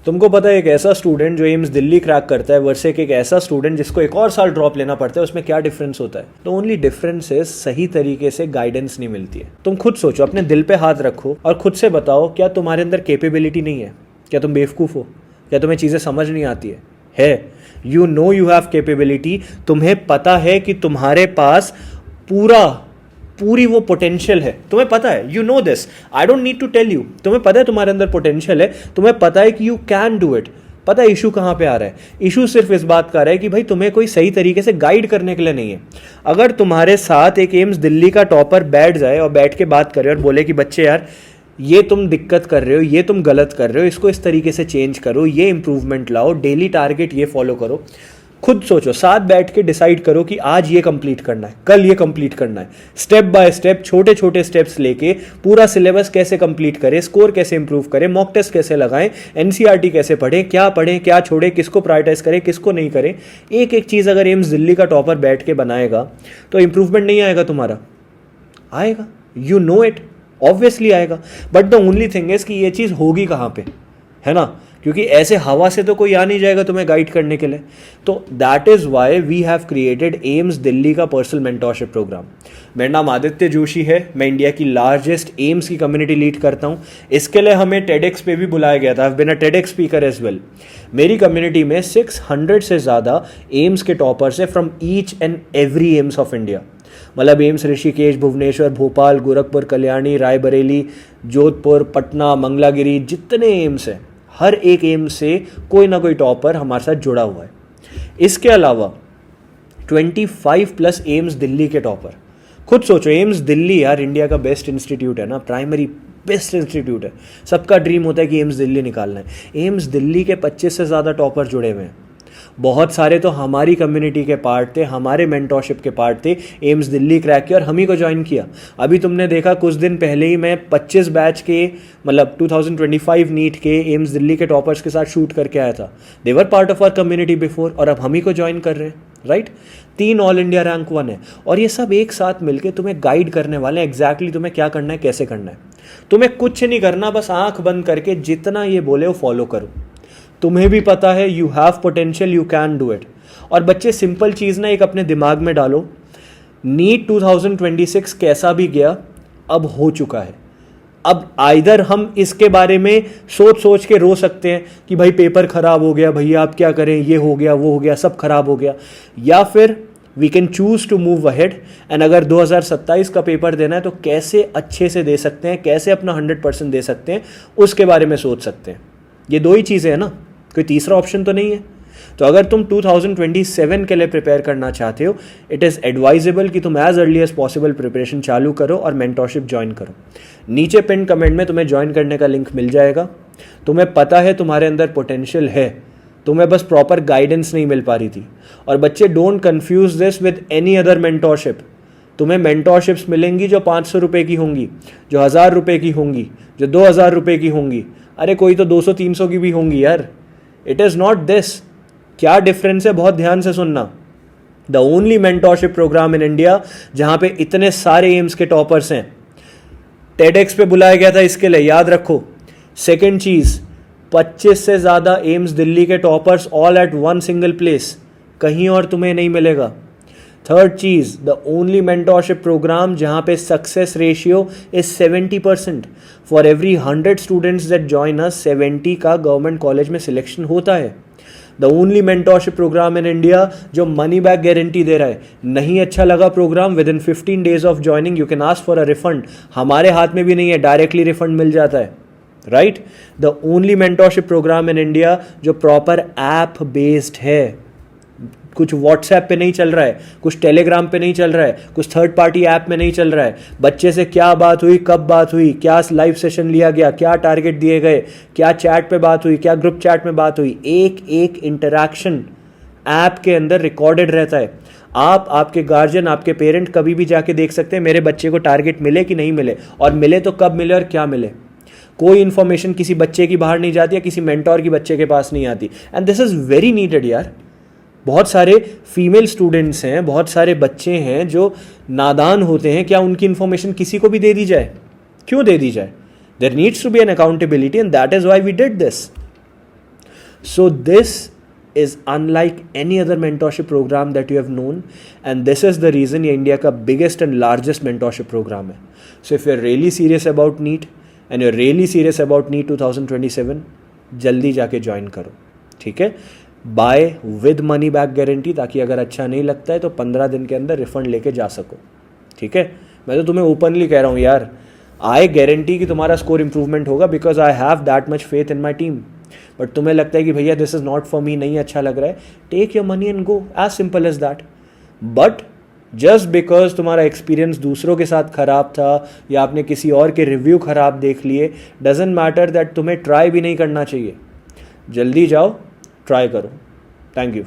तुमको पता है एक ऐसा स्टूडेंट जो एम्स दिल्ली क्रैक करता है वर्से एक ऐसा स्टूडेंट जिसको एक और साल ड्रॉप लेना पड़ता है, उसमें क्या डिफरेंस होता है? तो ओनली डिफरेंस है सही तरीके से गाइडेंस नहीं मिलती है। तुम खुद सोचो, अपने दिल पे हाथ रखो और खुद से बताओ, क्या तुम्हारे अंदर कैपेबिलिटी नहीं है? क्या तुम बेवकूफ़ हो? क्या तुम्हें चीज़ें समझ नहीं आती है? You no you have capability. तुम्हें पता है कि तुम्हारे पास पूरी वो पोटेंशियल है, तुम्हें पता है, you know this, I don't need to tell you. तुम्हें पता है तुम्हारे अंदर पोटेंशियल है, तुम्हें पता है कि यू कैन डू इट। पता है इशू कहाँ पे आ रहा है? इशू सिर्फ इस बात का आ रहा है कि भाई तुम्हें कोई सही तरीके से गाइड करने के लिए नहीं है। अगर तुम्हारे साथ एक एम्स दिल्ली का टॉपर बैठ जाए और बैठ के बात करे और बोले कि बच्चे यार ये तुम दिक्कत कर रहे हो, ये तुम गलत कर रहे हो, इसको इस तरीके से चेंज करो, ये इंप्रूवमेंट लाओ, डेली टारगेट ये फॉलो करो। खुद सोचो, साथ बैठ के डिसाइड करो कि आज ये कंप्लीट करना है, कल ये कंप्लीट करना है, स्टेप बाय स्टेप छोटे छोटे स्टेप्स लेके पूरा सिलेबस कैसे कंप्लीट करें, स्कोर कैसे इंप्रूव करें, मॉक टेस्ट कैसे लगाएं, एनसीईआरटी कैसे पढ़ें, क्या छोड़ें, किसको प्रायोरिटाइज करें, किसको नहीं करें। एक एक चीज़ अगर एम्स दिल्ली का टॉपर बैठ के बनाएगा तो इंप्रूवमेंट नहीं आएगा तुम्हारा? आएगा, यू नो इट, ऑब्वियसली आएगा। But the only thing is कि ये चीज़ होगी कहाँ पे, है ना? क्योंकि ऐसे हवा से तो कोई आ नहीं जाएगा तुम्हें गाइड करने के लिए। तो that is why we have created AIIMS Delhi का पर्सनल मेंटोरशिप प्रोग्राम। मेरा नाम आदित्य जोशी है, मैं इंडिया की लार्जेस्ट एम्स की कम्युनिटी लीड करता हूँ। इसके लिए हमें टेडेक्स पे भी बुलाया गया था, I have been a TEDx speaker as well. मेरी कम्युनिटी में 600 से ज़्यादा एम्स के टॉपर्स है from each and every AIIMS of India. मतलब एम्स ऋषिकेश, भुवनेश्वर, भोपाल, गोरखपुर, कल्याणी, रायबरेली, जोधपुर, पटना, मंगलागिरी, जितने एम्स हैं हर एक एम्स से कोई ना कोई टॉपर हमारे साथ जुड़ा हुआ है। इसके अलावा 25+ एम्स दिल्ली के टॉपर। खुद सोचो, एम्स दिल्ली यार इंडिया का बेस्ट इंस्टीट्यूट है ना, प्राइमरी बेस्ट इंस्टीट्यूट है। सबका ड्रीम होता है कि एम्स दिल्ली निकालना है। एम्स दिल्ली के 25 से ज़्यादा टॉपर जुड़े हुए हैं। बहुत सारे तो हमारी कम्युनिटी के पार्ट थे, हमारे मेंटोरशिप के पार्ट थे। एम्स दिल्ली क्रैक किया और हम ही को ज्वाइन किया। अभी तुमने देखा कुछ दिन पहले ही मैं 25 बैच के, मतलब 2025 नीट के एम्स दिल्ली के टॉपर्स के साथ शूट करके आया था। They were part of our community before और अब हम ही को ज्वाइन कर रहे हैं, राइट? 3 ऑल इंडिया रैंक 1 है और ये सब एक साथ मिलकर तुम्हें गाइड करने वाले हैं एग्जैक्टली तुम्हें क्या करना है, कैसे करना है। तुम्हें कुछ नहीं करना, बस आंख बंद करके जितना ये बोले वो फॉलो करो। तुम्हें भी पता है you have potential, you can do it. और बच्चे सिंपल चीज़ ना एक अपने दिमाग में डालो, नीट 2026 कैसा भी गया अब हो चुका है। अब आइदर हम इसके बारे में सोच के रो सकते हैं कि भाई पेपर खराब हो गया, भैया आप क्या करें, ये हो गया वो हो गया, सब खराब हो गया, या फिर we can choose to move ahead and अगर 2027 का पेपर देना है तो कैसे अच्छे से दे सकते हैं, कैसे अपना 100% दे सकते हैं, उसके बारे में सोच सकते हैं। ये 2 ही चीज़ें हैं ना, कोई तीसरा ऑप्शन तो नहीं है। तो अगर तुम 2027 के लिए प्रिपेयर करना चाहते हो, इट इज़ एडवाइजेबल कि तुम as early as possible preparation चालू करो और मेंटोरशिप ज्वाइन करो। नीचे पिन कमेंट में तुम्हें ज्वाइन करने का लिंक मिल जाएगा। तुम्हें पता है तुम्हारे अंदर पोटेंशियल है, तुम्हें बस प्रॉपर गाइडेंस नहीं मिल पा रही थी। और बच्चे don't confuse this with any other mentorship. तुम्हें मेंटोरशिप्स मिलेंगी जो 500 रुपये की होंगी, जो 1000 रुपये की होंगी, जो 2000 रुपये की होंगी, अरे कोई तो 200-300 की भी होंगी यार। It is not this. क्या डिफरेंस है, बहुत ध्यान से सुनना। The only mentorship program in India जहां पे इतने सारे एम्स के टॉपर्स हैं। टेडेक्स पे बुलाया गया था इसके लिए, याद रखो। सेकेंड चीज, 25 से ज्यादा एम्स दिल्ली के toppers all at one single place, कहीं और तुम्हें नहीं मिलेगा। थर्ड चीज, द ओनली मेंटोरशिप प्रोग्राम जहां पे success ratio is 70%। For every 100 students that join us 70 का गवर्नमेंट कॉलेज में सिलेक्शन होता है। The only mentorship program in India जो मनी बैक गारंटी दे रहा है। नहीं अच्छा लगा program, within 15 days of joining you can ask for a refund. हमारे हाथ में भी नहीं है, डायरेक्टली रिफंड मिल जाता है, right? The only mentorship program in India जो प्रॉपर ऐप बेस्ड है। कुछ व्हाट्सएप पे नहीं चल रहा है, कुछ टेलीग्राम पे नहीं चल रहा है, कुछ थर्ड पार्टी ऐप में नहीं चल रहा है। बच्चे से क्या बात हुई, कब बात हुई, क्या लाइव सेशन लिया गया, क्या टारगेट दिए गए, क्या चैट पे बात हुई, क्या ग्रुप चैट में बात हुई, एक एक इंटरैक्शन ऐप के अंदर रिकॉर्डेड रहता है। आप, आपके गार्जियन, आपके पेरेंट कभी भी जाके देख सकते हैं मेरे बच्चे को टारगेट मिले कि नहीं मिले, और मिले तो कब मिले और क्या मिले। कोई इन्फॉर्मेशन किसी बच्चे की बाहर नहीं जाती है, किसी मेंटोर की बच्चे के पास नहीं आती। And this is very needed यार। बहुत सारे फीमेल स्टूडेंट्स हैं, बहुत सारे बच्चे हैं जो नादान होते हैं। क्या उनकी इन्फॉर्मेशन किसी को भी दे दी जाए? क्यों दे दी जाए? There needs to be an accountability and that is why we did this. So this is unlike any other mentorship program that you have known, and this is the reason ये इंडिया का biggest and largest mentorship program है. So if you're really serious about NEET and you're really serious about NEET 2027, जल्दी जाके join करो, ठीक है. Buy with money back guarantee, ताकि अगर अच्छा नहीं लगता है तो 15 दिन के अंदर रिफंड लेके जा सको, ठीक है. मैं तो तुम्हें ओपनली कह रहा हूँ यार, आई गारंटी कि तुम्हारा स्कोर इंप्रूवमेंट होगा because I have that much faith in my team. But तुम्हें लगता है कि भैया this is not for me, नहीं अच्छा लग रहा है, take your money and go, as simple as that. But just because तुम्हारा एक्सपीरियंस दूसरों के साथ खराब था या आपने किसी और के रिव्यू खराब देख लिए, डजेंट मैटर दैट तुम्हें ट्राई भी नहीं करना चाहिए. जल्दी जाओ, ट्राई करो. Thank you.